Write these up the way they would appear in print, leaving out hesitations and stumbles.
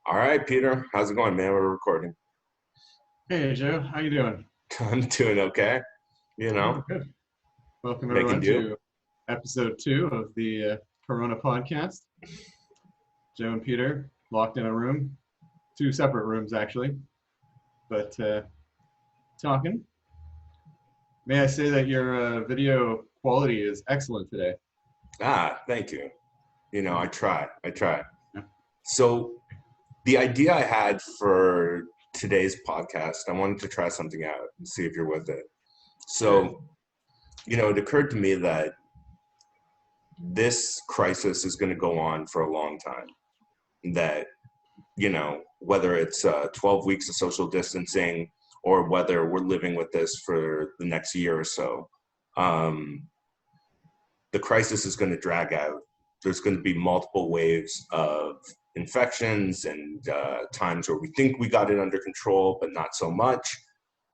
All right, Peter. How's it going, man? We're recording. Hey Joe, how you doing? I'm doing okay. You know, Good. Welcome making everyone do. to episode 2 of the Corona podcast. Joe and Peter locked in a room, two separate rooms actually, but talking. May I say that your video quality is excellent today? Thank you. I try. I try. Yeah. So the idea I had for today's podcast, I wanted to try something out and see if you're with it. Sure. So, it occurred to me that this crisis is going to go on for a long time. That, whether it's 12 weeks of social distancing or whether we're living with this for the next year or so, um, the crisis is going to drag out. There's going to be multiple waves of infections and times where we think we got it under control, but not so much.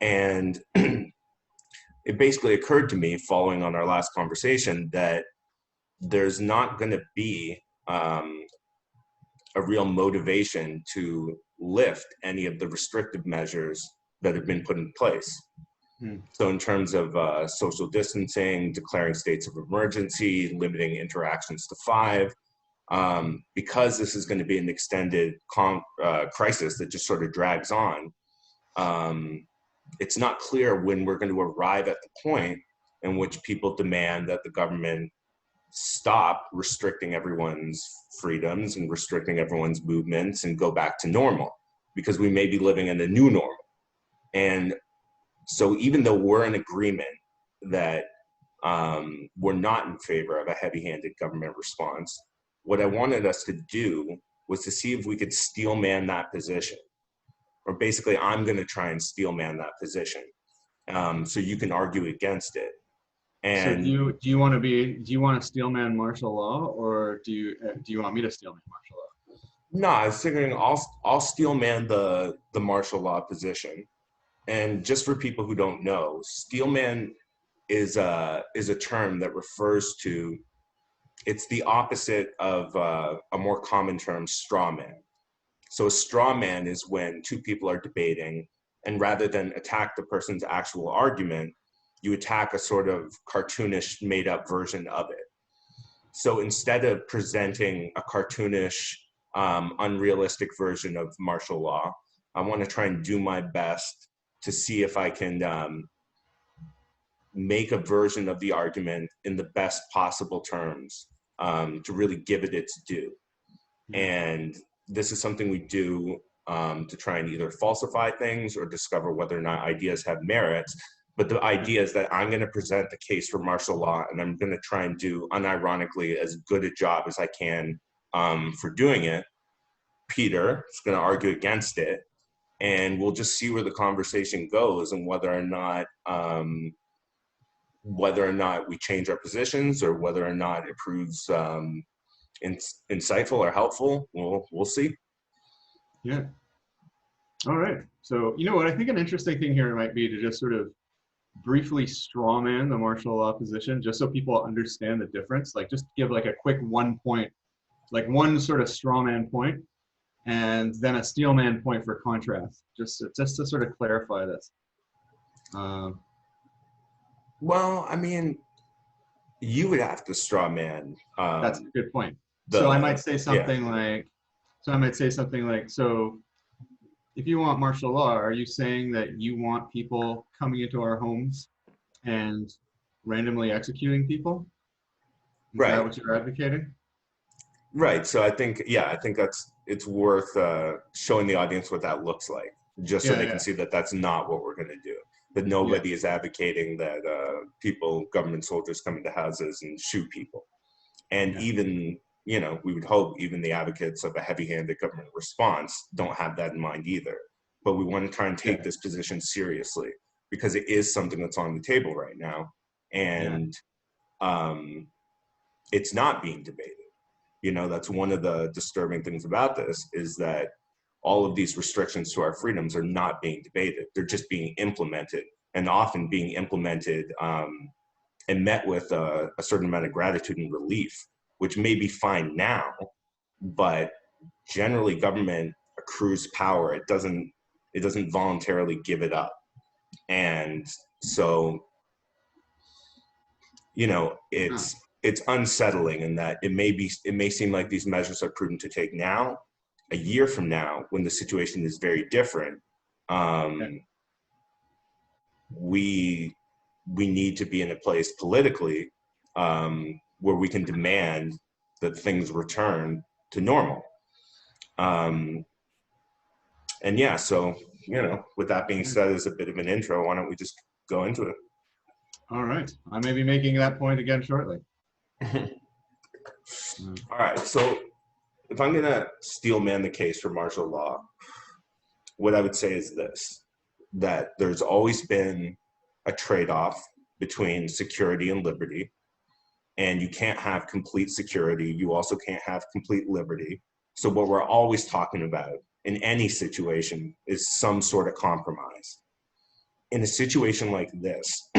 And it basically occurred to me, following on our last conversation, that there's not going to be a real motivation to lift any of the restrictive measures that have been put in place. Hmm. So in terms of social distancing, declaring states of emergency, limiting interactions to 5, because this is going to be an extended crisis that just sort of drags on, it's not clear when we're going to arrive at the point in which people demand that the government stop restricting everyone's freedoms and restricting everyone's movements and go back to normal, because we may be living in a new normal. And so even though we're in agreement that we're not in favor of a heavy-handed government response, what I wanted us to do was to see if we could steelman that position. Or basically, I'm going to try and steelman that position, so you can argue against it. So And do you want to steelman martial law, or do you want me to steelman martial law? no, I was figuring I'll steelman the martial law position. And just for people who don't know, steelman is a term that refers to, it's the opposite of a more common term, straw man. So a straw man is when two people are debating, and rather than attack the person's actual argument, you attack a sort of cartoonish made up version of it. So instead of presenting a cartoonish, unrealistic version of martial law, I want to try and do my best to see if I can make a version of the argument in the best possible terms, to really give it its due. And this is something we do to try and either falsify things or discover whether or not ideas have merits. But the idea is that I'm going to present the case for martial law, and I'm going to try and do, unironically, as good a job as I can for doing it. Peter is going to argue against it, and we'll just see where the conversation goes and whether or not we change our positions or whether or not it proves insightful or helpful. We'll see. Yeah. All right. So you know what? I think an interesting thing here might be to just sort of briefly strawman the martial law position, just so people understand the difference. Like, just give like a quick 1 point, like one sort of strawman point, and then a steelman point for contrast, just to sort of clarify this. Well, I mean, you would have to straw man. That's a good point. So I might say something like, so if you want martial law, are you saying that you want people coming into our homes and randomly executing people? Is that what you're advocating? Right. So I think it's worth showing the audience what that looks like, just so they can see that that's not what we're going to do. That nobody is advocating that government soldiers come into houses and shoot people. And even, we would hope even the advocates of a heavy-handed government response don't have that in mind either. But we want to try and take this position seriously, because it is something that's on the table right now. And it's not being debated. That's one of the disturbing things about this, is that all of these restrictions to our freedoms are not being debated. They're just being implemented, and often being implemented and met with a certain amount of gratitude and relief, which may be fine now, but generally government accrues power, it doesn't voluntarily give it up. And so, you know, it's unsettling in that it may seem like these measures are prudent to take now. A year from now, when the situation is very different, we need to be in a place politically where we can demand that things return to normal. And yeah, so, you know, with that being said, as a bit of an intro, why don't we just go into it? All right. I may be making that point again shortly. All right. So if I'm going to steelman the case for martial law, what I would say is this, that there's always been a trade-off between security and liberty. And you can't have complete security. You also can't have complete liberty. So what we're always talking about in any situation is some sort of compromise. In a situation like this,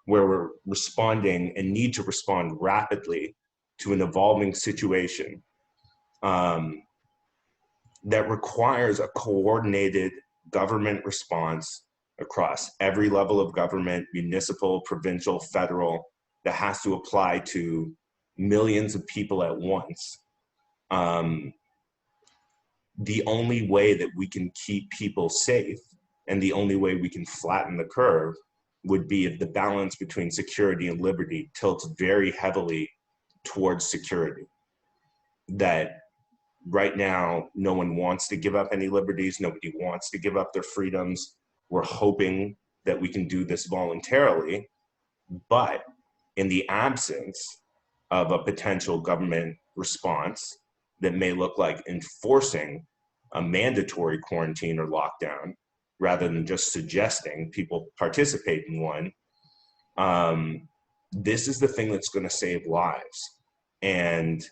where we're responding and need to respond rapidly to an evolving situation that requires a coordinated government response across every level of government, municipal, provincial, federal, that has to apply to millions of people at once. The only way that we can keep people safe and the only way we can flatten the curve would be if the balance between security and liberty tilts very heavily towards security. That right now, no one wants to give up any liberties. Nobody wants to give up their freedoms. We're hoping that we can do this voluntarily, but in the absence of a potential government response that may look like enforcing a mandatory quarantine or lockdown rather than just suggesting people participate in one, this is the thing that's going to save lives. And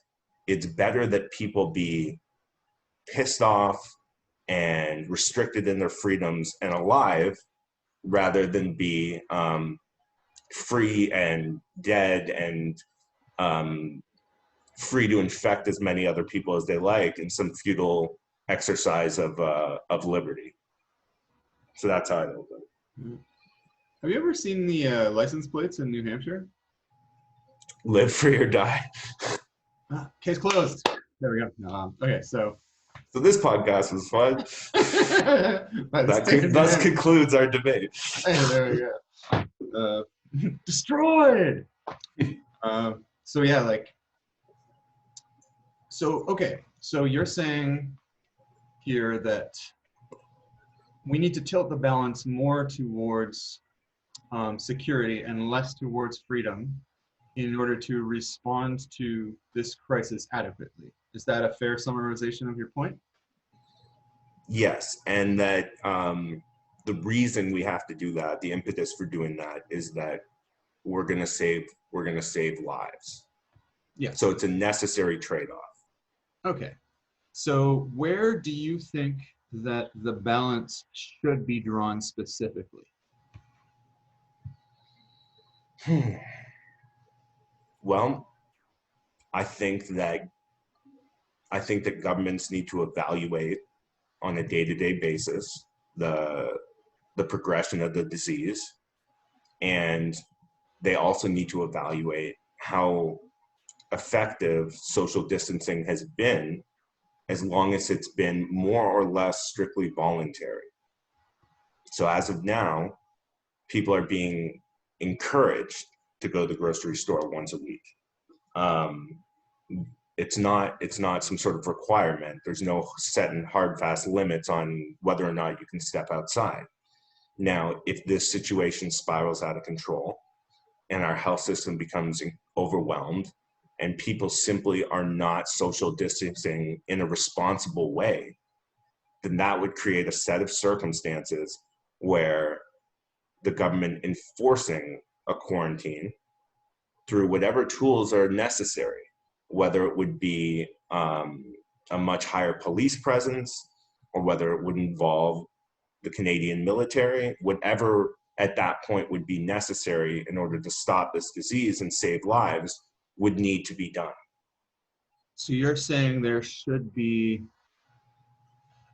it's better that people be pissed off and restricted in their freedoms and alive rather than be free and dead and free to infect as many other people as they like in some futile exercise of liberty. So that's how I look at it. Have you ever seen the license plates in New Hampshire? Live free or die. Case closed. There we go. Okay, so this podcast was fun. That concludes our debate. There we go. Destroyed. So yeah, like, so okay, so you're saying here that we need to tilt the balance more towards security and less towards freedom in order to respond to this crisis adequately. Is that a fair summarization of your point? Yes, and that the reason we have to do that, the impetus for doing that, is that we're gonna save lives. Yeah. So it's a necessary trade-off. Okay. So where do you think that the balance should be drawn specifically? Well, I think that governments need to evaluate on a day-to-day basis the progression of the disease, and they also need to evaluate how effective social distancing has been as long as it's been more or less strictly voluntary. So as of now, people are being encouraged to go to the grocery store once a week. It's not some sort of requirement. There's no set and hard fast limits on whether or not you can step outside. Now, if this situation spirals out of control and our health system becomes overwhelmed and people simply are not social distancing in a responsible way, then that would create a set of circumstances where the government enforcing a quarantine through whatever tools are necessary, whether it would be a much higher police presence or whether it would involve the Canadian military, whatever at that point would be necessary in order to stop this disease and save lives would need to be done. So you're saying there should be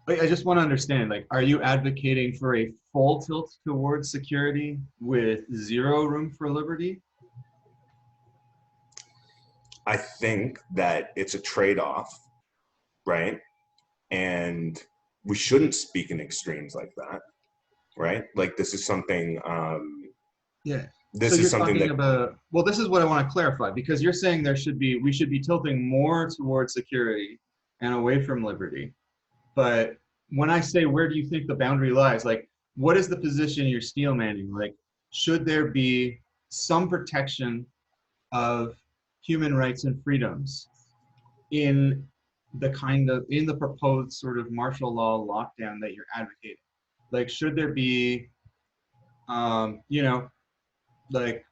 I just want to understand, like, are you advocating for a full tilt towards security with zero room for liberty? I think that it's a trade-off, right? And we shouldn't speak in extremes like that, right? Like this is something Yeah. So this is you're something talking that about, well, this is what I want to clarify, because you're saying we should be tilting more towards security and away from liberty. But when I say, where do you think the boundary lies? Like, what is the position you're steel manning? Like, should there be some protection of human rights and freedoms in in the proposed sort of martial law lockdown that you're advocating? Like, should there be, you know, like,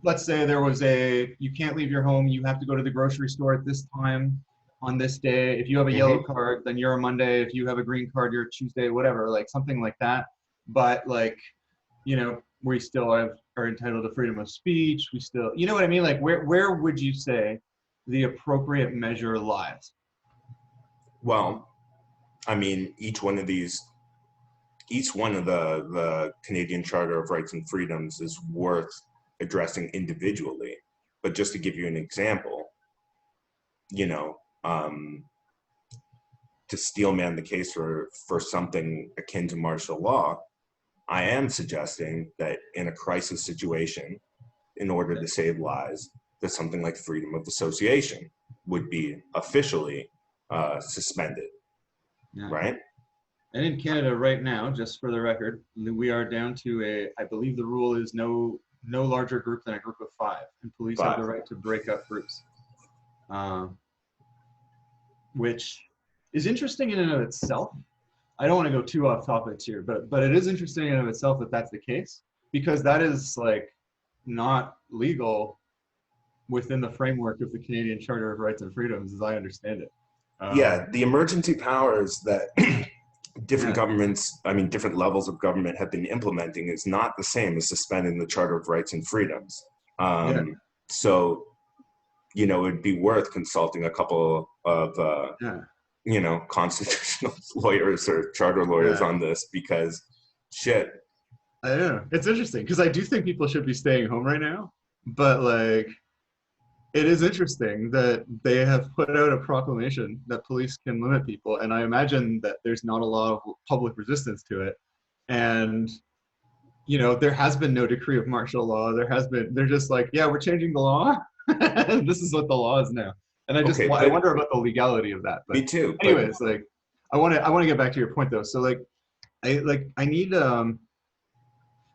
let's say there was you can't leave your home, you have to go to the grocery store at this time on this day. If you have a yellow Mhm. card, then you're a Monday. If you have a green card, you're a Tuesday, whatever, like something like that. But like, we still are entitled to freedom of speech. We still, you know what I mean? Like, where would you say the appropriate measure lies? well, I mean, each one of the Canadian Charter of Rights and Freedoms is worth addressing individually. But just to give you an example, you know, to steelman the case for something akin to martial law, I am suggesting that in a crisis situation, in order to save lives, that something like freedom of association would be officially suspended, Yeah. right? And in Canada right now, just for the record, we are down to I believe the rule is no larger group than a group of five, and police have the But right to break up groups, um, which is interesting in and of itself. I don't want to go too off topics here, but it is interesting in and of itself that that's the case, because that is like not legal within the framework of the Canadian Charter of Rights and Freedoms, as I understand it. yeah, the emergency powers that different Yeah, governments, I mean, different levels of government have been implementing is not the same as suspending the Charter of Rights and Freedoms. yeah, So, it'd be worth consulting a couple of, yeah, constitutional lawyers or charter lawyers yeah. on this because shit. I don't know. It's interesting because I do think people should be staying home right now, but like it is interesting that they have put out a proclamation that police can limit people, and I imagine that there's not a lot of public resistance to it. And there has been no decree of martial law. They're just like, yeah, we're changing the law. This is what the law is now. And Okay, I but wonder about the legality of that. But me too. But anyways, like I want to get back to your point though. So I need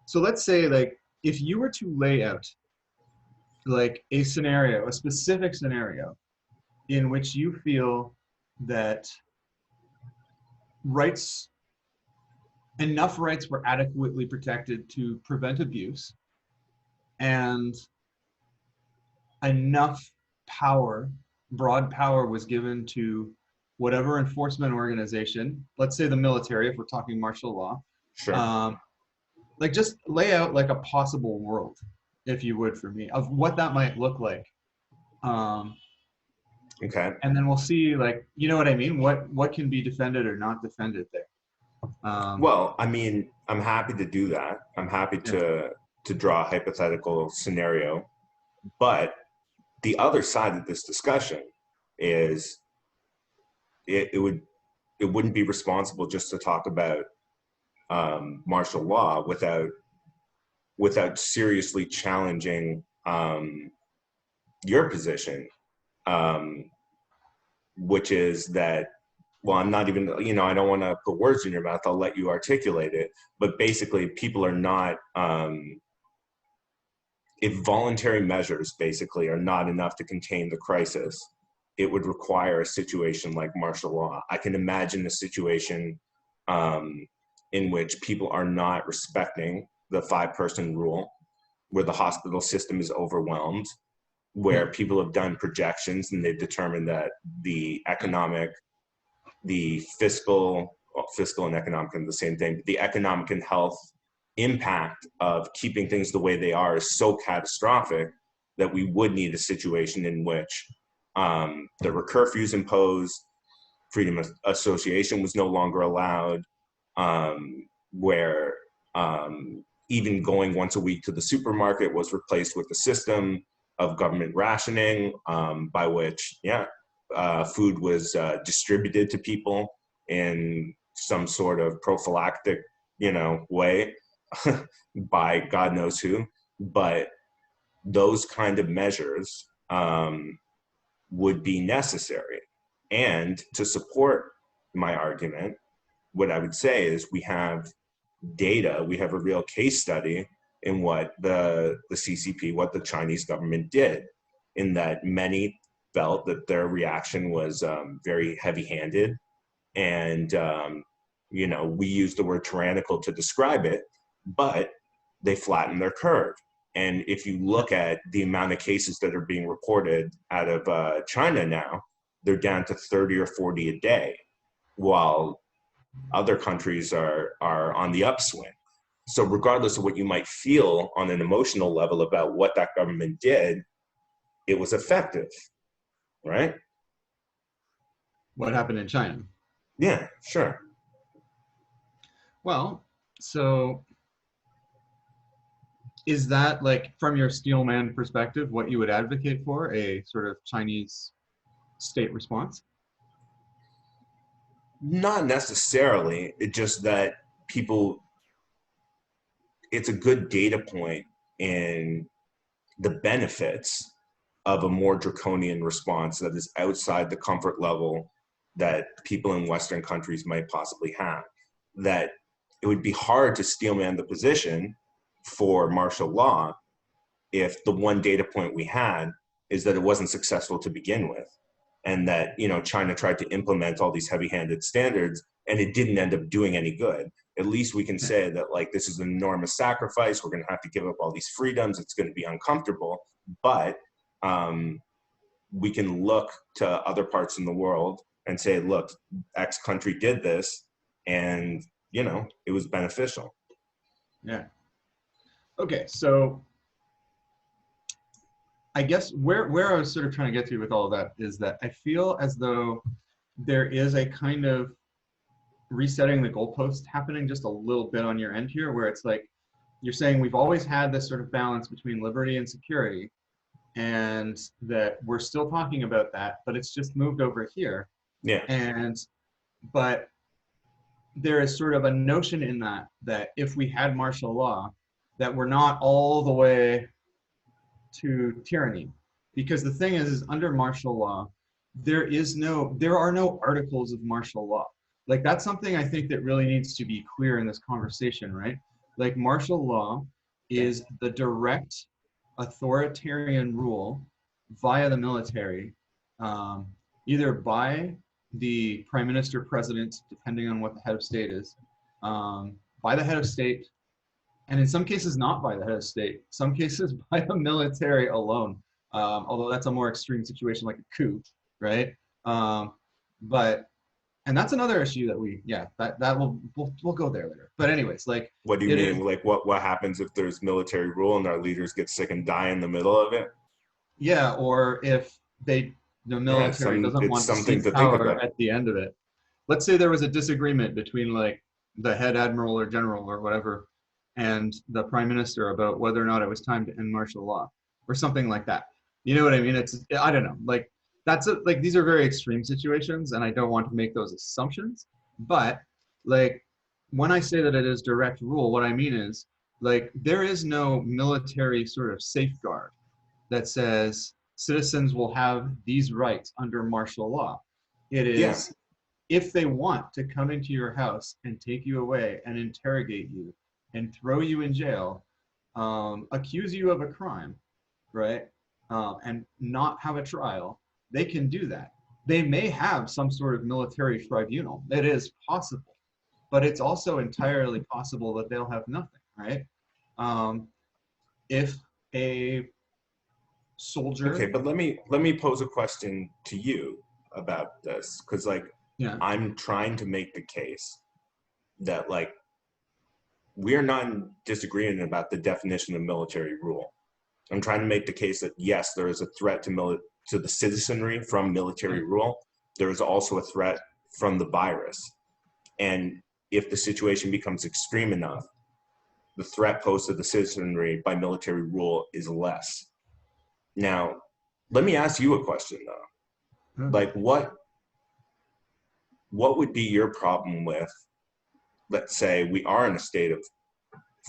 so let's say like if you were to lay out like a scenario, a specific scenario in which you feel that rights, enough rights were adequately protected to prevent abuse, and enough power, broad power was given to whatever enforcement organization, let's say the military, if we're talking martial law, sure. um, like just lay out like a possible world, if you would, for me, of what that might look like. Um, Okay. and then we'll see, like, you know what I mean? What can be defended or not defended there. Well, I mean, I'm happy to do that. I'm happy Yeah, to draw a hypothetical scenario, but the other side of this discussion is it wouldn't be responsible just to talk about martial law without seriously challenging your position, um, which is that, well, I'm not even, I don't want to put words in your mouth. I'll let you articulate it. But basically, people are not, if voluntary measures basically are not enough to contain the crisis, it would require a situation like martial law. I can imagine a situation um, in which people are not respecting the 5-person rule, where the hospital system is overwhelmed, yeah, where people have done projections and they've determined that the fiscal and economic are the same thing, but the economic and health impact of keeping things the way they are is so catastrophic that we would need a situation in which there were curfews imposed freedom of association was no longer allowed, where even going once a week to the supermarket was replaced with a system of government rationing, by which, food was distributed to people in some sort of prophylactic, way by God knows who. But those kind of measures would be necessary. And to support my argument, what I would say is we have data, we have a real case study in what the CCP, what the Chinese government did, in that many felt that their reaction was very heavy-handed. And, we use the word tyrannical to describe it, but they flattened their curve. And if you look at the amount of cases that are being reported out of China now, they're down to 30 or 40 a day, while other countries are on the upswing. So regardless of what you might feel on an emotional level about what that government did, it was effective, right? What happened in China? Yeah, sure. Well, so is that, like, from your steelman perspective, what you would advocate for, a sort of Chinese state response? Not necessarily. It's just that it's a good data point in the benefits of a more draconian response that is outside the comfort level that people in Western countries might possibly have. That it would be hard to steelman the position for martial law if the one data point we had is that it wasn't successful to begin with, and that China tried to implement all these heavy-handed standards and it didn't end up doing any good. At least we can say that, like, this is an enormous sacrifice. We're going to have to give up all these freedoms. It's going to be uncomfortable, but we can look to other parts in the world and say, look, X country did this, and it was beneficial. Yeah. Okay, so I guess where I was sort of trying to get to with all of that is that I feel as though there is a kind of resetting the goalpost happening just a little bit on your end here, where it's like you're saying we've always had this sort of balance between liberty and security, and that we're still talking about that, but it's just moved over here. Yeah. But there is sort of a notion in that if we had martial law, that we're not all the way to tyranny. Because the thing is under martial law, there are no articles of martial law. Like, that's something I think that really needs to be clear in this conversation, right? Like, martial law is the direct authoritarian rule via the military, either by the prime minister, president, depending on what the head of state is, by the head of state, and in some cases not by the head of state, some cases by the military alone, although that's a more extreme situation like a coup, right? And that's another issue that we'll go there later. But anyways, like, what do you mean? Like, what happens if there's military rule and our leaders get sick and die in the middle of it? Yeah, or if the military doesn't want to seize power at the end of it. Let's say there was a disagreement between, like, the head admiral or general or whatever and the prime minister about whether or not it was time to end martial law or something like that. You know what I mean? I don't know. Like, like, these are very extreme situations, and I don't want to make those assumptions. But, like, when I say that it is direct rule, what I mean is, like, there is no military sort of safeguard that says citizens will have these rights under martial law. It is, if they want to come into your house and take you away and interrogate you and throw you in jail, accuse you of a crime, right, and not have a trial, they can do that. They may have some sort of military tribunal. It is possible, but it's also entirely possible that they'll have nothing, right? If a soldier... Okay, but let me pose a question to you about this, because, like, I'm trying to make the case that, like, we are not in disagreement about the definition of military rule. I'm trying to make the case that, yes, there is a threat to the citizenry from military rule. There is also a threat from the virus. And if the situation becomes extreme enough, the threat posed to the citizenry by military rule is less. Now, let me ask you a question though. Like, what would be your problem with, let's say we are in a state of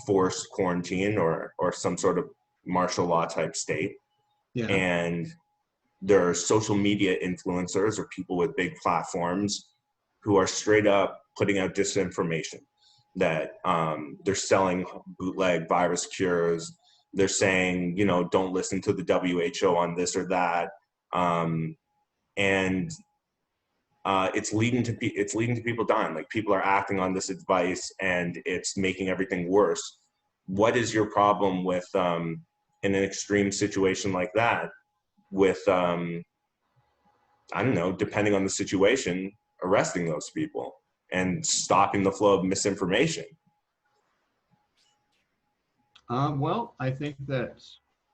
forced quarantine or some sort of martial law type state, and there are social media influencers or people with big platforms who are straight up putting out disinformation that they're selling bootleg virus cures. They're saying, you know, don't listen to the WHO on this or that, and it's leading to people dying. Like, people are acting on this advice, and it's making everything worse. What is your problem with, in an extreme situation like that, with I don't know, depending on the situation, arresting those people and stopping the flow of misinformation? Well, I think that,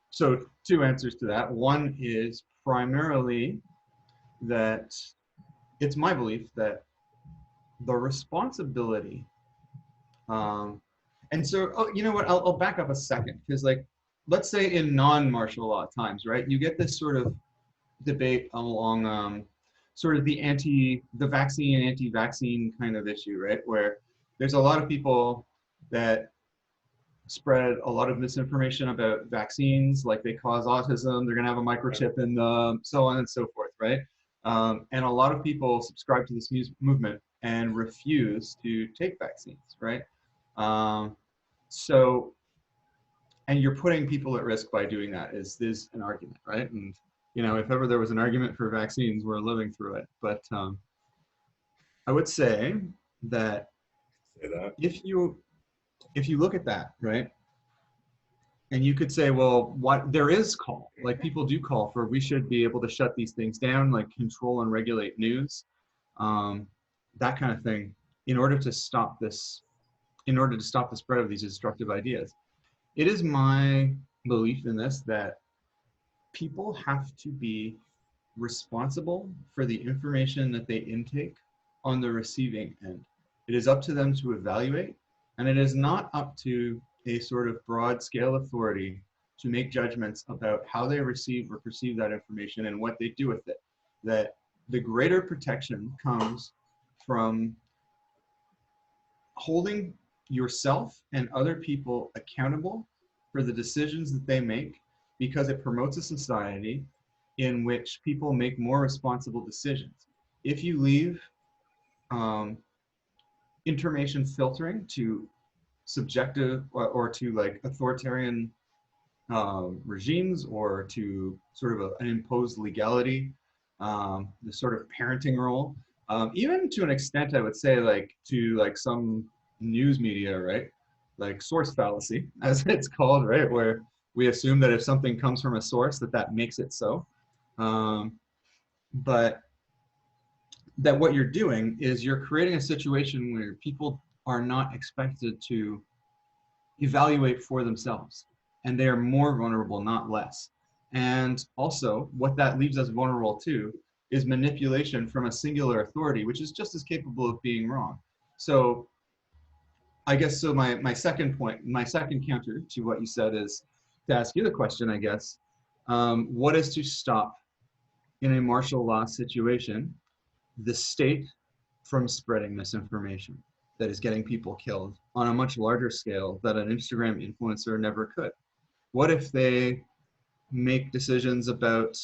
so two answers to that. One is primarily that it's my belief that the responsibility, and so, oh, you know what, I'll back up a second, because like, let's say in non-martial law times, right, you get this sort of debate along sort of the vaccine and anti-vaccine kind of issue, right, where there's a lot of people that spread a lot of misinformation about vaccines, like they cause autism, they're going to have a microchip in them, so on and so forth, right? And a lot of people subscribe to this movement and refuse to take vaccines, right? So, and you're putting people at risk by doing that, is an argument, right? And, you know, if ever there was an argument for vaccines, we're living through it. But I would say that if you look at that, right, and you could say, well, there is call, like people do call for, we should be able to shut these things down, like control and regulate news, that kind of thing, in order to stop the spread of these destructive ideas. It is my belief in this that people have to be responsible for the information that they intake on the receiving end. It is up to them to evaluate, and it is not up to a sort of broad scale authority to make judgments about how they receive or perceive that information and what they do with it. That the greater protection comes from holding yourself and other people accountable for the decisions that they make, because it promotes a society in which people make more responsible decisions. If you leave information filtering to subjective or to like authoritarian regimes, or to sort of an imposed legality, the sort of parenting role, even to an extent, I would say, like to like some news media, right? Like source fallacy, as it's called, right? Where we assume that if something comes from a source, that makes it so. But that what you're doing is you're creating a situation where people are not expected to evaluate for themselves, and they are more vulnerable, not less. And also, what that leaves us vulnerable to is manipulation from a singular authority, which is just as capable of being wrong. So I guess, so my second point, my second counter to what you said is to ask you the question, I guess, what is to stop, in a martial law situation, the state from spreading misinformation that is getting people killed on a much larger scale that an Instagram influencer never could? What if they make decisions about,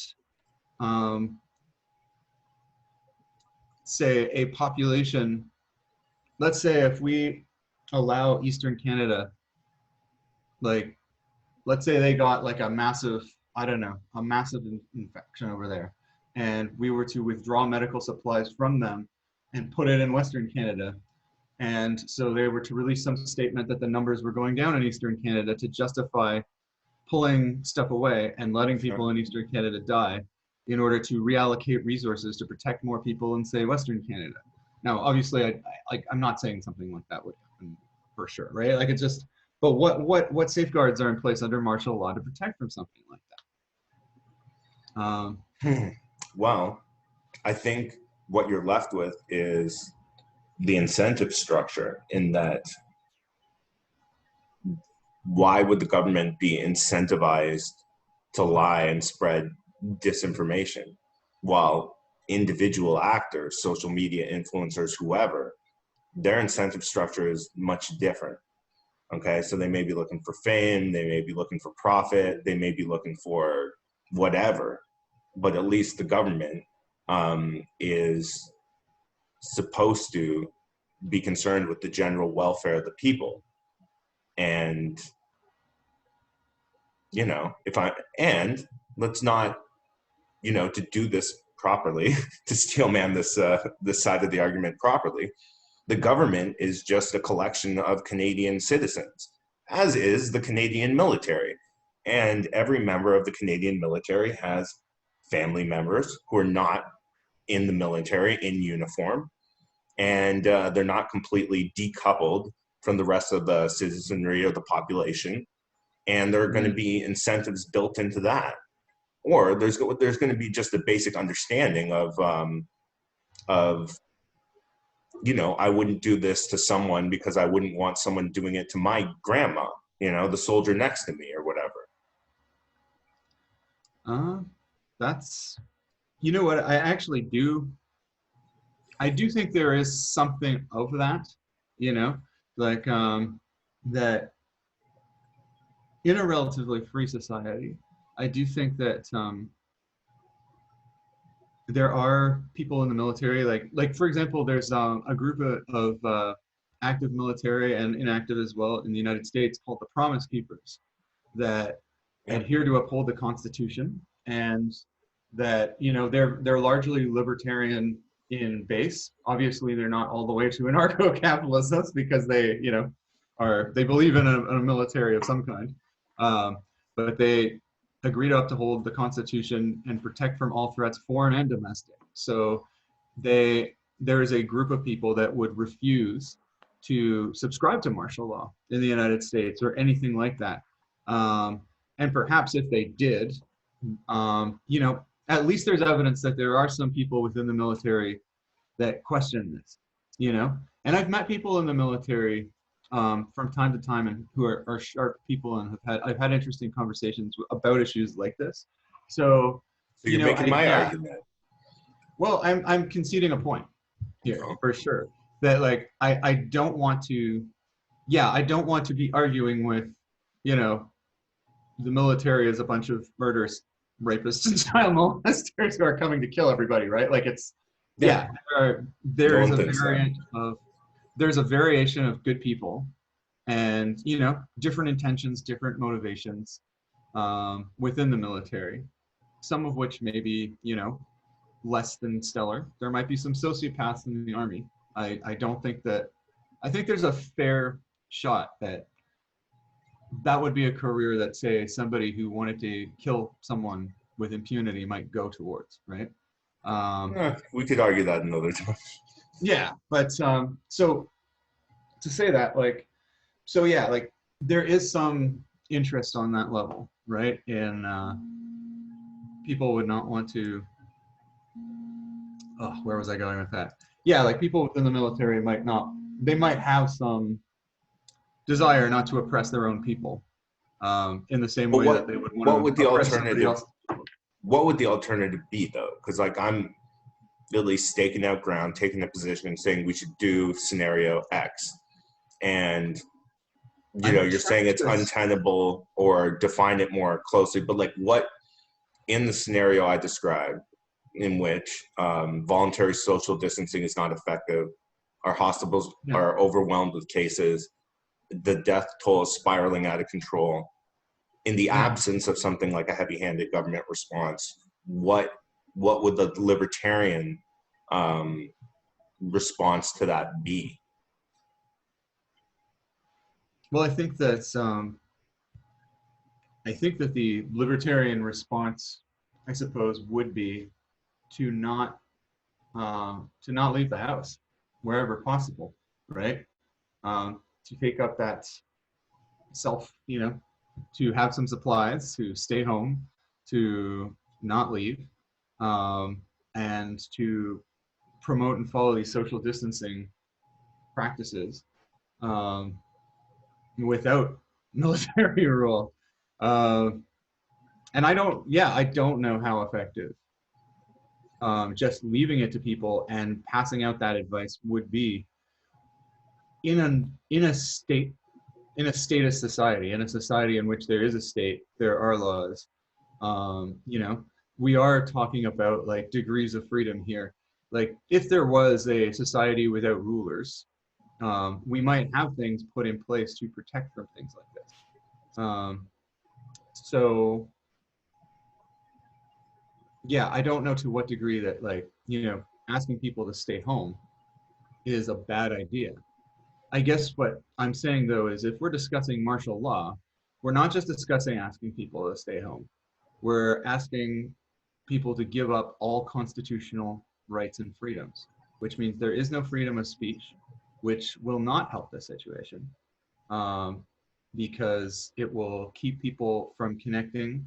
say, a population, let's say if we allow Eastern Canada, like, let's say they got like a massive, I don't know, a massive infection over there, and we were to withdraw medical supplies from them and put it in Western Canada. And so they were to release some statement that the numbers were going down in Eastern Canada to justify pulling stuff away and letting people in Eastern Canada die in order to reallocate resources to protect more people in, say, Western Canada. Now, obviously, I'm not saying something like that would happen for sure, right? Like, it's just, but what safeguards are in place under martial law to protect from something like that? Well, I think what you're left with is the incentive structure, in that why would the government be incentivized to lie and spread disinformation, while individual actors, social media influencers, whoever, their incentive structure is much different. Okay, so they may be looking for fame, they may be looking for profit, they may be looking for whatever, but at least the government is supposed to be concerned with the general welfare of the people. And and let's not, to do this properly, to steelman this side of the argument properly, the government is just a collection of Canadian citizens, as is the Canadian military. And every member of the Canadian military has family members who are not in the military in uniform, and they're not completely decoupled from the rest of the citizenry or the population. And there are going to be incentives built into that. Or there's going to be just a basic understanding of I wouldn't do this to someone because I wouldn't want someone doing it to my grandma, the soldier next to me or whatever. That's, you know what, I do think there is something of that, like that in a relatively free society, I do think that there are people in the military, like for example, there's a group of active military and inactive as well in the United States called the Promise Keepers, that adhere to uphold the Constitution, and that they're largely libertarian in base. Obviously, they're not all the way to anarcho-capitalists because they they believe in a military of some kind, but they agree to uphold the Constitution and protect from all threats, foreign and domestic. So there is a group of people that would refuse to subscribe to martial law in the United States or anything like that. And perhaps if they did, at least there's evidence that there are some people within the military that question this, And I've met people in the military from time to time, and who are sharp people, and I've had interesting conversations about issues like this. So you're making my argument. Well, I'm conceding a point here for sure, that like I don't want to be arguing with the military is a bunch of murderous rapists and child molesters who are coming to kill everybody, right? Like there's a variation of good people, and different intentions, different motivations within the military, some of which may be less than stellar. There might be some sociopaths in the Army. I think there's a fair shot that would be a career that, say, somebody who wanted to kill someone with impunity might go towards, right? We could argue that another time. Yeah, but so to say that, there is some interest on that level, right? And people would not want to. Oh, where was I going with that? Yeah, like people within the military might have some desire not to oppress their own people in the same way that they would want to oppress somebody else. What would the alternative be, though? Because I'm really staking out ground, taking a position and saying we should do scenario X. And, you're saying it's untenable, or define it more closely. But like, what in the scenario I described, in which voluntary social distancing is not effective, our hospitals are overwhelmed with cases, the death toll is spiraling out of control, in the absence of something like a heavy-handed government response, what would the libertarian response to that be? Well, I think that the libertarian response, I suppose, would be to not leave the house wherever possible, right? To take up that to have some supplies, to stay home, to not leave, and to promote and follow these social distancing practices without military rule. And I don't know how effective just leaving it to people and passing out that advice would be in a state of society, in a society in which there is a state, there are laws. You know, we are talking about like degrees of freedom here. Like if there was a society without rulers, we might have things put in place to protect from things like this. So yeah, I don't know to what degree that, like, you know, asking people to stay home is a bad idea. I guess what I'm saying though is if we're discussing martial law, we're not just discussing asking people to stay home. We're asking people to give up all constitutional rights and freedoms, which means there is no freedom of speech, which will not help the situation because it will keep people from connecting,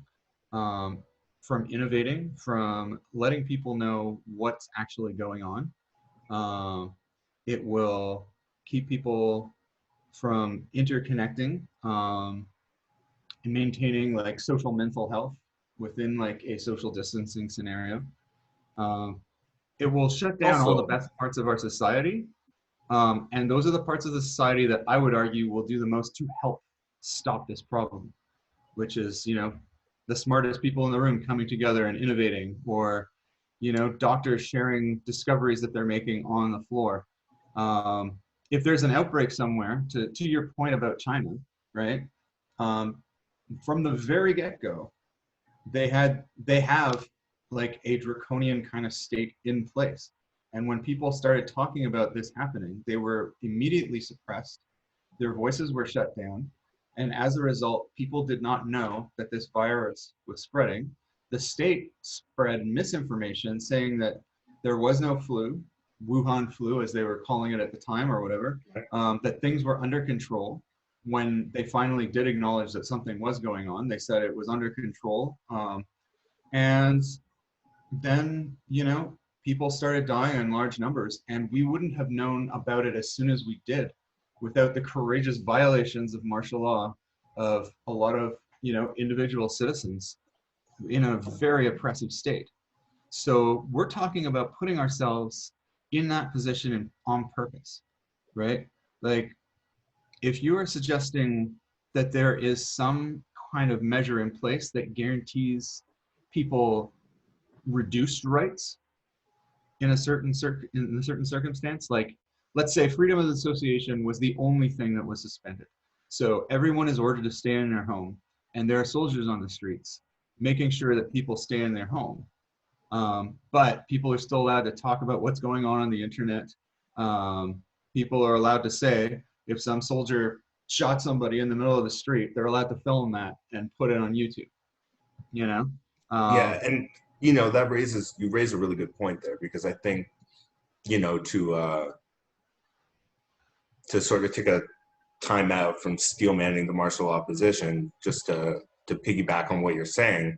from innovating, from letting people know what's actually going on. It will keep people from interconnecting and maintaining like social mental health within like a social distancing scenario. It will shut down all the Also, best parts of our society. And those are the parts of the society that I would argue will do the most to help stop this problem, which is, you know, the smartest people in the room coming together and innovating, or, you know, doctors sharing discoveries that they're making on the floor. If there's an outbreak somewhere, to your point about China, right? From the very get-go, they have like a draconian kind of state in place. And when people started talking about this happening, they were immediately suppressed. Their voices were shut down. And as a result, people did not know that this virus was spreading. The state spread misinformation saying that there was no flu, Wuhan flu, as they were calling it at the time or whatever, that things were under control. When they finally did acknowledge that something was going on, they said it was under control. And then, you know, people started dying in large numbers, and we wouldn't have known about it as soon as we did without the courageous violations of martial law of a lot of, you know, individual citizens in a very oppressive state. So we're talking about putting ourselves in that position on purpose, right? Like, if you are suggesting that there is some kind of measure in place that guarantees people reduced rights in a certain circumstance, like let's say freedom of association was the only thing that was suspended. So everyone is ordered to stay in their home, and there are soldiers on the streets making sure that people stay in their home. But people are still allowed to talk about what's going on the internet. People are allowed to say if some soldier shot somebody in the middle of the street, they're allowed to film that and put it on YouTube. You know? yeah, and you know you raise a really good point there, because I think, you know, to sort of take a time out from steel manning the martial law position, just to piggyback on what you're saying,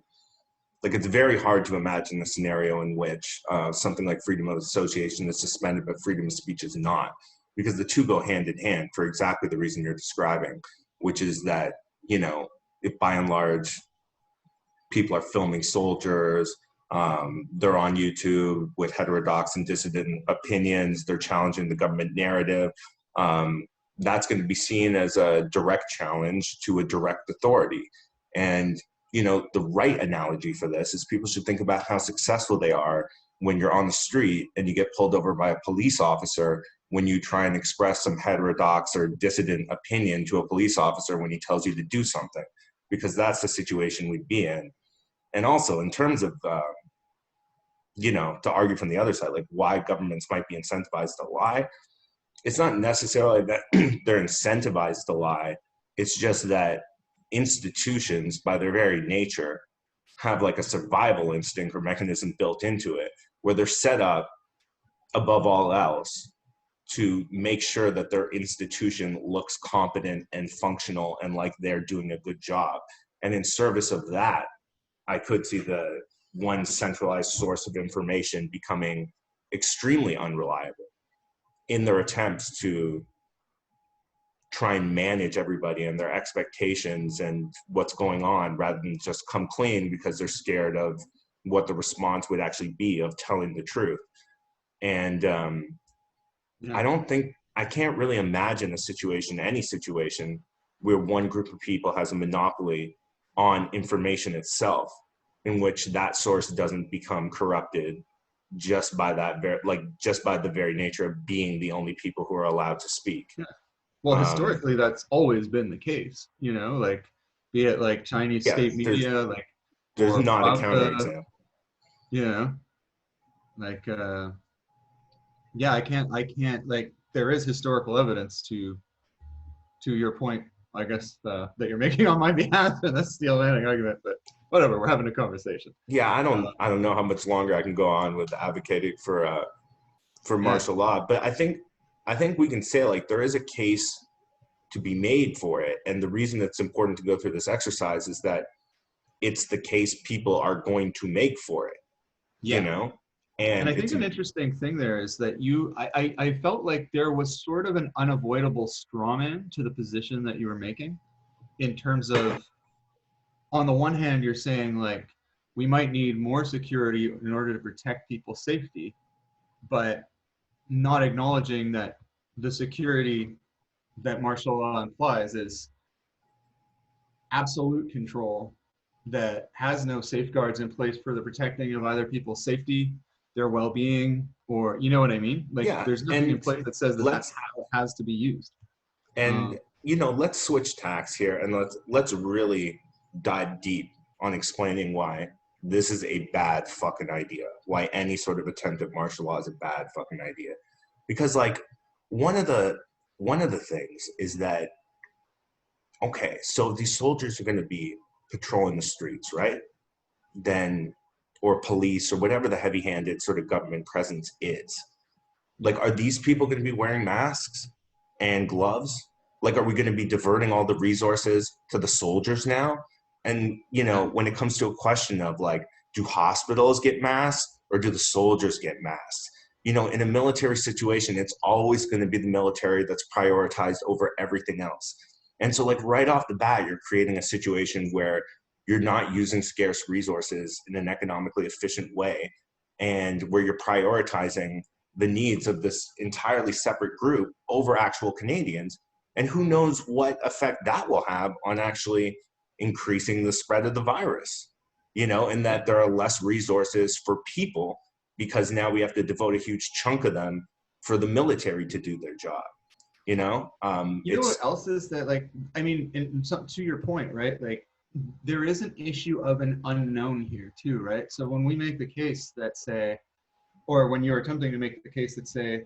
like it's very hard to imagine a scenario in which something like freedom of association is suspended but freedom of speech is not, because the two go hand in hand for exactly the reason you're describing, which is that, you know, if by and large people are filming soldiers, they're on YouTube with heterodox and dissident opinions, they're challenging the government narrative, that's going to be seen as a direct challenge to a direct authority. And, you know, the right analogy for this is people should think about how successful they are when you're on the street and you get pulled over by a police officer when you try and express some heterodox or dissident opinion to a police officer when he tells you to do something, because that's the situation we'd be in. And also in terms of, you know, to argue from the other side, like why governments might be incentivized to lie, it's not necessarily that they're incentivized to lie. It's just that institutions, by their very nature, have like a survival instinct or mechanism built into it, where they're set up above all else to make sure that their institution looks competent and functional and like they're doing a good job. And in service of that, I could see the one centralized source of information becoming extremely unreliable in their attempts to try and manage everybody and their expectations and what's going on, rather than just come clean because they're scared of what the response would actually be of telling the truth. And Yeah. I can't really imagine any situation where one group of people has a monopoly on information itself, in which that source doesn't become corrupted just by just by the very nature of being the only people who are allowed to speak. Yeah. Well, historically, that's always been the case, like, be it like Chinese Yeah, state media, like, there's or not a Pravda, counterexample. you know, like, yeah, I can't, like, there is historical evidence to your point, I guess, that you're making on my behalf, and that's the Atlantic argument, but whatever, we're having a conversation. Yeah, Uh, I don't know how much longer I can go on with advocating for yeah, martial law, but I think we can say like there is a case to be made for it, and the reason it's important to go through this exercise is that it's the case people are going to make for it, you yeah. know, And and I think it's an interesting thing there is that I felt like there was sort of an unavoidable straw man to the position that you were making, in terms of, on the one hand, you're saying like we might need more security in order to protect people's safety, but not acknowledging that the security that martial law implies is absolute control that has no safeguards in place for the protecting of either people's safety, their well-being, or, you know what I mean? Like, yeah, there's nothing in and place that says that that's let's how it has to be used. and Um, let's switch tacks here, and let's really dive deep on explaining why this is a bad fucking idea, why any sort of attempt at martial law is a bad fucking idea. Because like one of the things is that, okay, so these soldiers are going to be patrolling the streets, right? Then, or police, or whatever the heavy-handed sort of government presence is. Like, are these people going to be wearing masks and gloves? Like, are we going to be diverting all the resources to the soldiers now? And, yeah, when it comes to a question of like, do hospitals get masks or do the soldiers get masks? In a military situation, it's always going to be the military that's prioritized over everything else. And so, like, right off the bat, you're creating a situation where you're not using scarce resources in an economically efficient way, and where you're prioritizing the needs of this entirely separate group over actual Canadians. And who knows what effect that will have on actually increasing the spread of the virus, and yeah. that there are less resources for people because now we have to devote a huge chunk of them for the military to do their job. You know what It's, else is that, like, I mean, to your point, right? Like, there is an issue of an unknown here too, right? So when we make the case that say, or when you're attempting to make the case that say,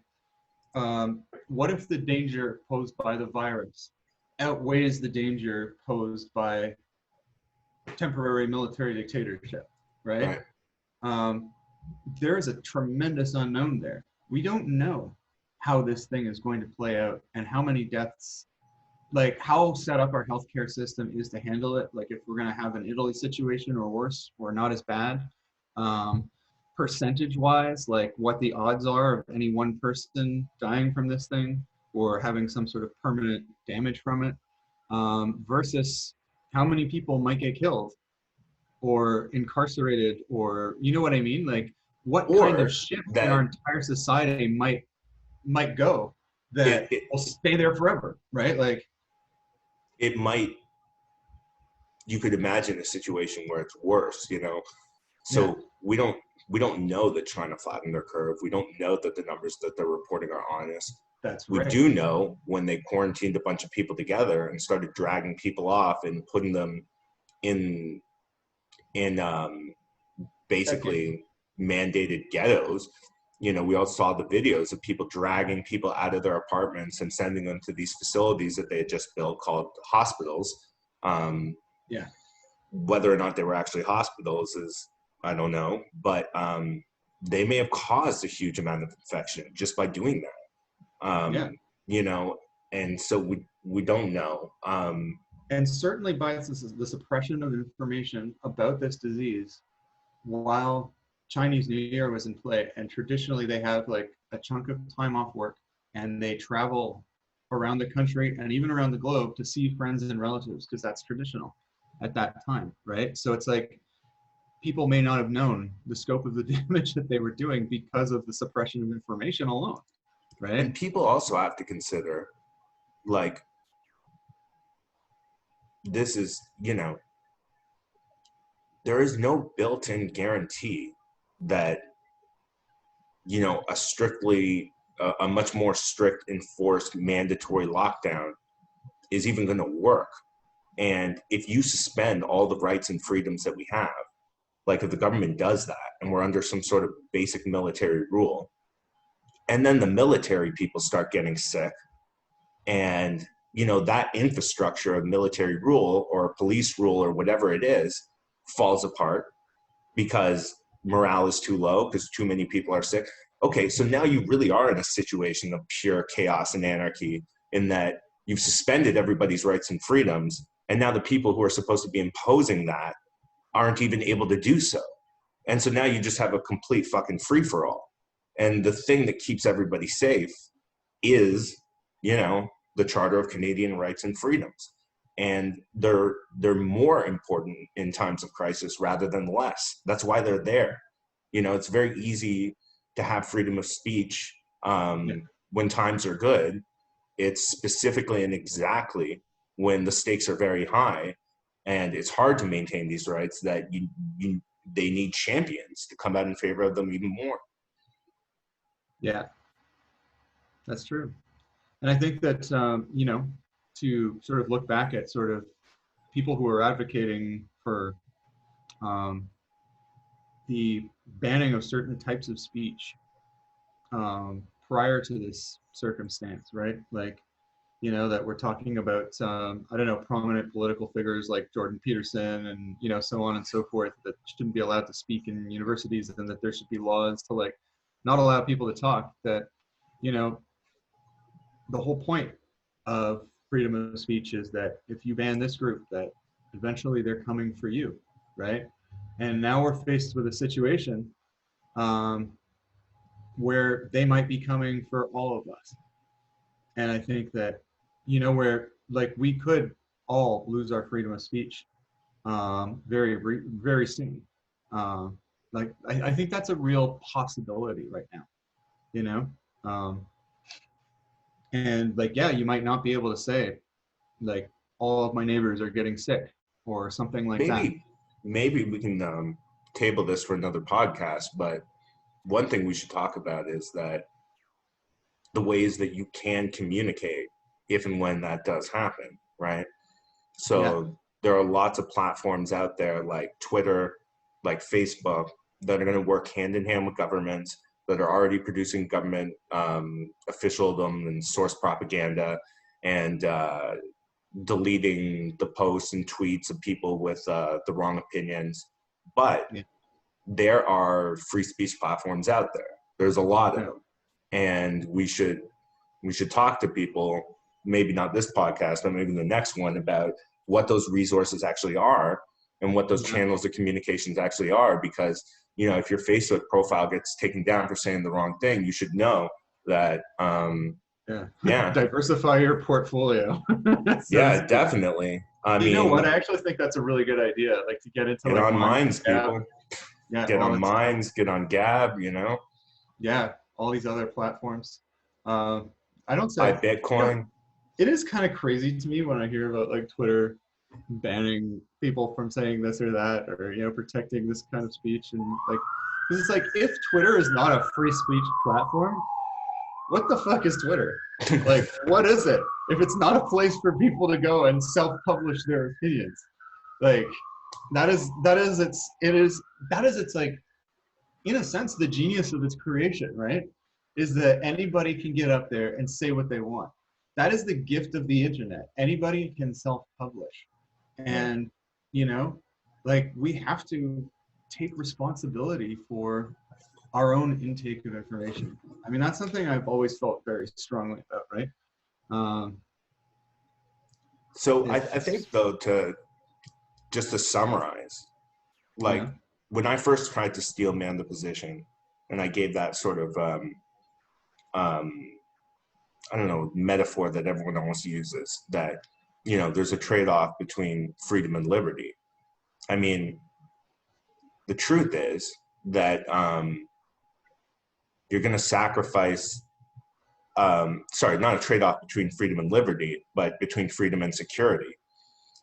what if the danger posed by the virus outweighs the danger posed by temporary military dictatorship, right? right. Um, there is a tremendous unknown there. We don't know how this thing is going to play out and how many deaths, like how set up our healthcare system is to handle it. Like if we're going to have an Italy situation or worse or not as bad. Percentage wise, like what the odds are of any one person dying from this thing or having some sort of permanent damage from it, versus how many people might get killed or incarcerated, or, you know what I mean? Like what kind of Or shift in our that entire society might go it, that it, will stay there forever, right? Like, it might, you could imagine a situation where it's worse, yeah, So we don't know that China flattened their curve. We don't know that the numbers that they're reporting are honest. that's We right. do know when they quarantined a bunch of people together and started dragging people off and putting them in in Second, basically mandated ghettos. We all saw the videos of people dragging people out of their apartments and sending them to these facilities that they had just built called hospitals. Um, yeah, Whether or not they were actually hospitals is, I don't know, but they may have caused a huge amount of infection just by doing that. yeah. You know, and so we don't know. And certainly by the suppression of information about this disease, while Chinese New Year was in play, and traditionally they have like a chunk of time off work, and they travel around the country and even around the globe to see friends and relatives, because that's traditional at that time, right? So it's like people may not have known the scope of the damage that they were doing because of the suppression of information alone, right? And people also have to consider, like, this is, you know, there is no built-in guarantee that, you know, a much more strict enforced mandatory lockdown is even going to work. And if you suspend all the rights and freedoms that we have, like if the government does that and we're under some sort of basic military rule, and then the military people start getting sick, and, you know, that infrastructure of military rule or police rule or whatever it is falls apart because morale is too low because too many people are sick. Okay, so now you really are in a situation of pure chaos and anarchy, in that you've suspended everybody's rights and freedoms, and now the people who are supposed to be imposing that aren't even able to do so. And so now you just have a complete fucking free-for-all. And the thing that keeps everybody safe is, you know, the Charter of Canadian Rights and Freedoms. And they're more important in times of crisis rather than less. That's why they're there. You know, it's very easy to have freedom of speech when times are good. It's specifically and exactly when the stakes are very high and it's hard to maintain these rights that they need champions to come out in favor of them even more. Yeah, that's true. And I think that, you know, to sort of look back at sort of people who are advocating for the banning of certain types of speech prior to this circumstance, right? Like, you know, that we're talking about, I don't know, prominent political figures like Jordan Peterson and, you know, so on and so forth, that shouldn't be allowed to speak in universities, and that there should be laws to like not allow people to talk. That, you know, the whole point of freedom of speech is that if you ban this group, that eventually they're coming for you, right? And now we're faced with a situation where they might be coming for all of us. And I think that, you know, where like we could all lose our freedom of speech very soon. Like I think that's a real possibility right now, you know? And like, yeah, you might not be able to say like all of my neighbors are getting sick or something like that. Maybe we can table this for another podcast, but one thing we should talk about is that the ways that you can communicate if and when that does happen, right? So there are lots of platforms out there like Twitter, like Facebook, that are going to work hand in hand with governments, that are already producing government officialdom and source propaganda, and deleting the posts and tweets of people with the wrong opinions. But there are free speech platforms out there. There's a lot of them. And we should talk to people, maybe not this podcast, but maybe the next one, about what those resources actually are and what those channels of communications actually are. Because, you know, if your Facebook profile gets taken down for saying the wrong thing, you should know that, diversify your portfolio. Yeah, definitely. I mean, you know what? I actually think that's a really good idea. Like to get into get on Minds, people. Yeah, get on Minds, get on Gab, you know? Yeah, all these other platforms. I don't say buy Bitcoin. You know, it is kind of crazy to me when I hear about like Twitter banning people from saying this or that, or, you know, protecting this kind of speech. And like, because it's like, if Twitter is not a free speech platform, what the fuck is Twitter? Like, what is it? If it's not a place for people to go and self-publish their opinions, like that is its like, in a sense, the genius of its creation, right? Is that anybody can get up there and say what they want. That is the gift of the internet. Anybody can self-publish. And, you know, like we have to take responsibility for our own intake of information. I mean, that's something I've always felt very strongly about, right? So I think, though, to summarize, like, when I first tried to steel man the position, and I gave that sort of I don't know, metaphor that everyone almost uses, that, you know, there's a trade-off between freedom and liberty. I mean, the truth is that you're going to sacrifice, sorry, not a trade-off between freedom and liberty, but between freedom and security,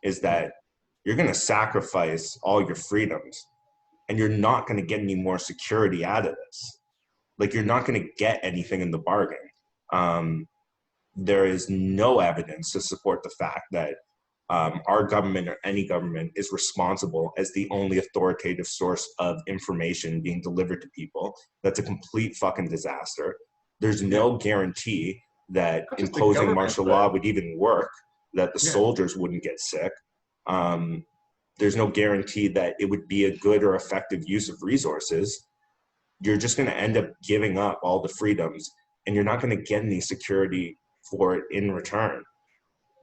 is that you're going to sacrifice all your freedoms and you're not going to get any more security out of this. Like, you're not going to get anything in the bargain. There is no evidence to support the fact that our government or any government is responsible as the only authoritative source of information being delivered to people. That's a complete fucking disaster. There's no guarantee that imposing martial law would even work, that the soldiers wouldn't get sick. There's no guarantee that it would be a good or effective use of resources. You're just going to end up giving up all the freedoms, and you're not going to get any security for it in return.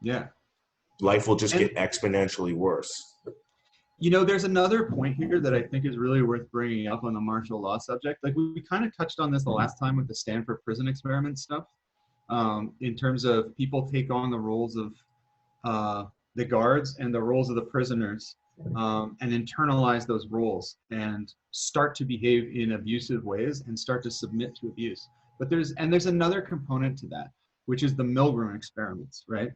Yeah. Life will just get exponentially worse. You know, there's another point here that I think is really worth bringing up on the martial law subject. Like, we kind of touched on this the last time with the Stanford prison experiment stuff, in terms of people take on the roles of the guards and the roles of the prisoners, and internalize those roles and start to behave in abusive ways and start to submit to abuse. But there's another component to that, which is the Milgram experiments, right?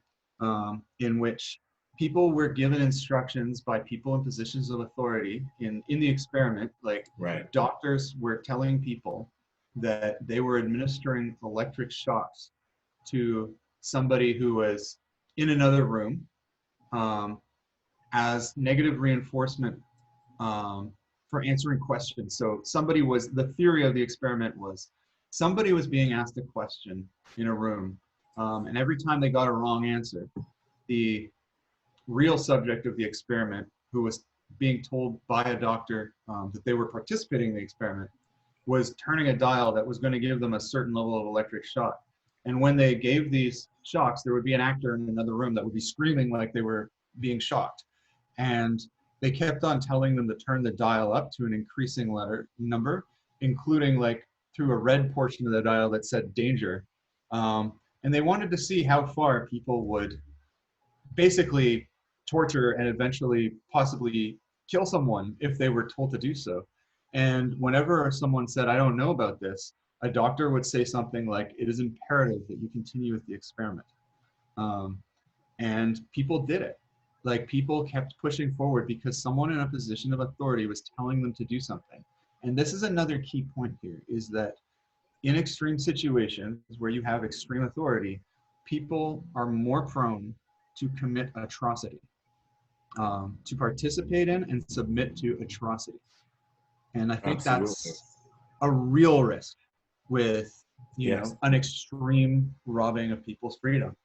In which people were given instructions by people in positions of authority in the experiment, like doctors were telling people that they were administering electric shocks to somebody who was in another room, as negative reinforcement for answering questions. So the theory of the experiment was somebody was being asked a question in a room, and every time they got a wrong answer, the real subject of the experiment, who was being told by a doctor that they were participating in the experiment, was turning a dial that was going to give them a certain level of electric shock. And when they gave these shocks, there would be an actor in another room that would be screaming like they were being shocked. And they kept on telling them to turn the dial up to an increasing number, including like through a red portion of the dial that said danger. And they wanted to see how far people would basically torture and eventually possibly kill someone if they were told to do so. And whenever someone said, I don't know about this, a doctor would say something like, it is imperative that you continue with the experiment. And people did it. Like, people kept pushing forward because someone in a position of authority was telling them to do something. And this is another key point here, is that in extreme situations where you have extreme authority, people are more prone to commit atrocity, to participate in and submit to atrocity. And I think that's a real risk with, you know, an extreme robbing of people's freedom.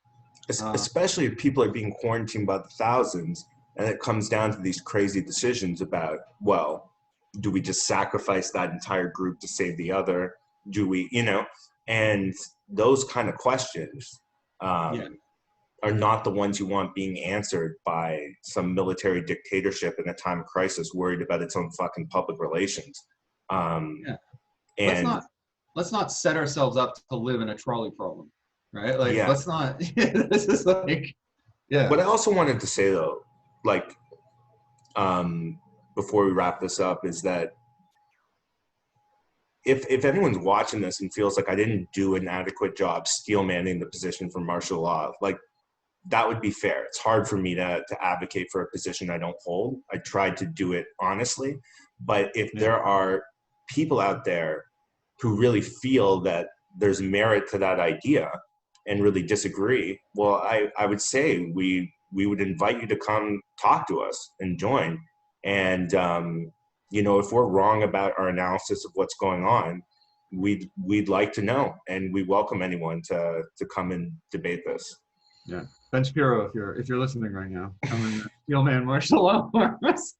Especially if people are being quarantined by the thousands, and it comes down to these crazy decisions about, well, do we just sacrifice that entire group to save the other? Do we, you know, and those kind of questions are not the ones you want being answered by some military dictatorship in a time of crisis worried about its own fucking public relations. And let's not set ourselves up to live in a trolley problem, right? Like, let's not, this is like, What I also wanted to say though, like, before we wrap this up, is that if anyone's watching this and feels like I didn't do an adequate job steel manning the position for martial law, like, that would be fair. It's hard for me to advocate for a position I don't hold. I tried to do it honestly, but if there are people out there who really feel that there's merit to that idea and really disagree, well, I would say we would invite you to come talk to us and join. And, you know, if we're wrong about our analysis of what's going on, we'd like to know, and we welcome anyone to come and debate this. Yeah, Ben Shapiro, if you're listening right now, come and steel man martial law for us.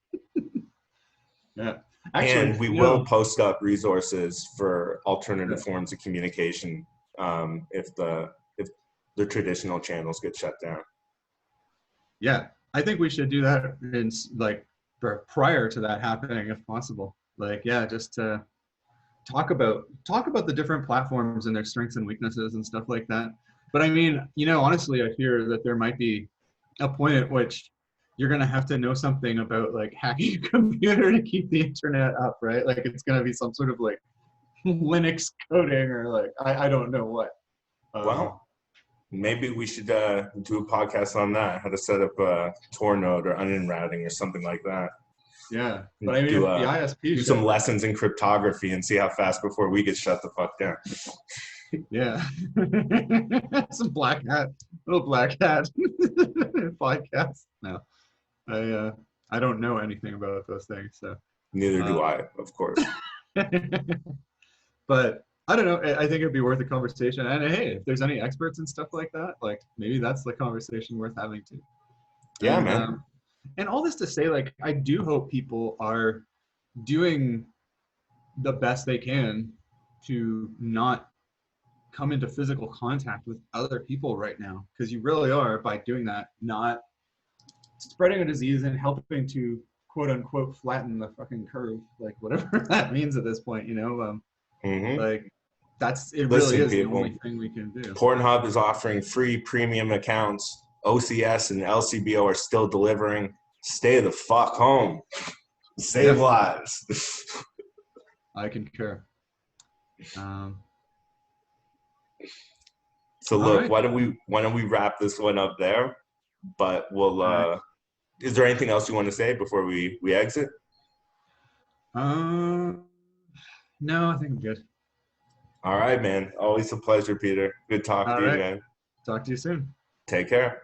Actually, and we will post up resources for alternative forms of communication if the traditional channels get shut down. Yeah, I think we should do that in like prior to that happening, if possible. Like, yeah, just to talk about the different platforms and their strengths and weaknesses and stuff like that. But I mean, honestly, I fear that there might be a point at which you're going to have to know something about like hacking a computer to keep the internet up, right? Like it's going to be some sort of like Linux coding or like I don't know what. Well, maybe we should do a podcast on that, how to set up a Tor node or onion routing or something like that. Yeah, but I mean, do, if the ISP do some lessons in cryptography and see how fast before we get shut the fuck down. Yeah. Some black hat, little black hat podcast. No, I don't know anything about those things, so. Neither do I, of course. But I don't know. I think it'd be worth a conversation. And hey, if there's any experts and stuff like that, like maybe that's the conversation worth having too. Yeah, man. And all this to say, like, I do hope people are doing the best they can to not come into physical contact with other people right now, because you really are, by doing that, not spreading a disease and helping to quote unquote flatten the fucking curve, like whatever that means at this point, like it really is people, the only thing we can do. Pornhub is offering free premium accounts. OCS and LCBO are still delivering. Stay the fuck home. Save lives. I concur. So look, right. why don't we wrap this one up there? But we'll. Is there anything else you want to say before we exit? No, I think I'm good. All right, man. Always a pleasure, Peter. Good talking to you, man. Talk to you soon. Take care.